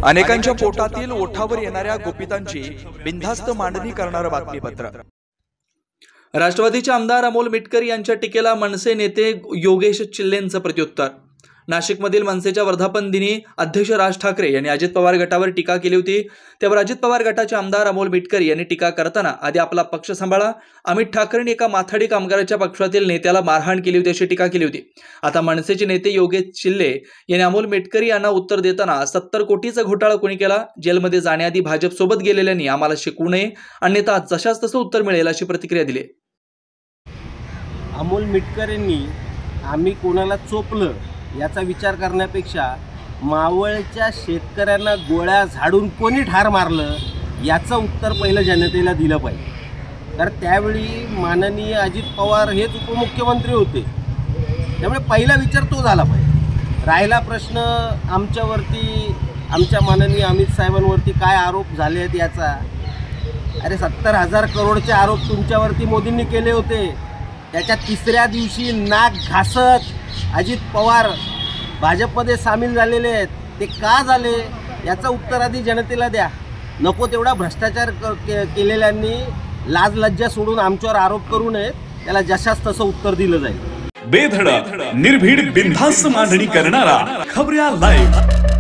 अनेकांच्या पोटातील ओठावर येणाऱ्या गुपितांची बिनधास्त मांडणी करणारं बातमीपत्र। राष्ट्रवादीचे आमदार अमोल मिटकर यांच्या टीकेला मनसे नेते योगेश चिल्लेंचं प्रत्युत्तर। नाशिकमधील मनसेच्या वर्धापन दिनी अध्यक्ष राज ठाकरे यांनी अजित पवार गटावर टीका केली होती। त्यावर अजित पवार गटाचे आमदार अमोल मिटकर यांनी टीका करताना आधी आपला पक्ष सांभाळा, अमित ठाकरेंनी एका माथाडी कामगाराच्या पक्षातील नेत्याला मारहाण केली होती अशी टीका केली होती। आता मनसेचे नेते योगेश चिल्ले यांनी अमोल मिटकर यांना उत्तर देताना 70 कोटीचा घोटाळा कोणी केला, जेलमध्ये जाण्याआधी भाजप सोबत गेलेल्यांनी आम्हाला शिकवू नये, अन्यथा जशास तसं उत्तर मिळेल अशी प्रतिक्रिया दिली। अमोल मिटकर यांनी आम्ही कोणाला चोपलं याचा विचार करण्यापेक्षा मावळच्या शेतकऱ्यांना गोळ्या झाडून कोणी ठार मारलं याचं उत्तर पहिलं जनतेला दिलं पाहिजे। तर त्यावेळी माननीय अजित पवार हेच उपमुख्यमंत्री होते, त्यामुळे पहिला विचार तो झाला पाहिजे। राहिला प्रश्न आमच्यावरती, आमच्या माननीय अमित साहेबांवरती काय आरोप झाले आहेत याचा, अरे 70,000 करोडचे आरोप तुमच्यावरती मोदींनी केले होते। त्याच्या तिसऱ्या दिवशी नाक घासत अजित पवार भाजपमध्ये सामील झालेले आहेत, ते का झाले याचं उत्तर आधी जनतेला द्या। नको तेवढा भ्रष्टाचार केलेल्यांनी लाज लज्जा सोडून आमच्यावर आरोप करू नये, त्याला जशास तसं उत्तर दिलं जाईल। बेधडक निर्भीड बिनधास्त मांडणी करणारा खबऱ्या लाईव्ह।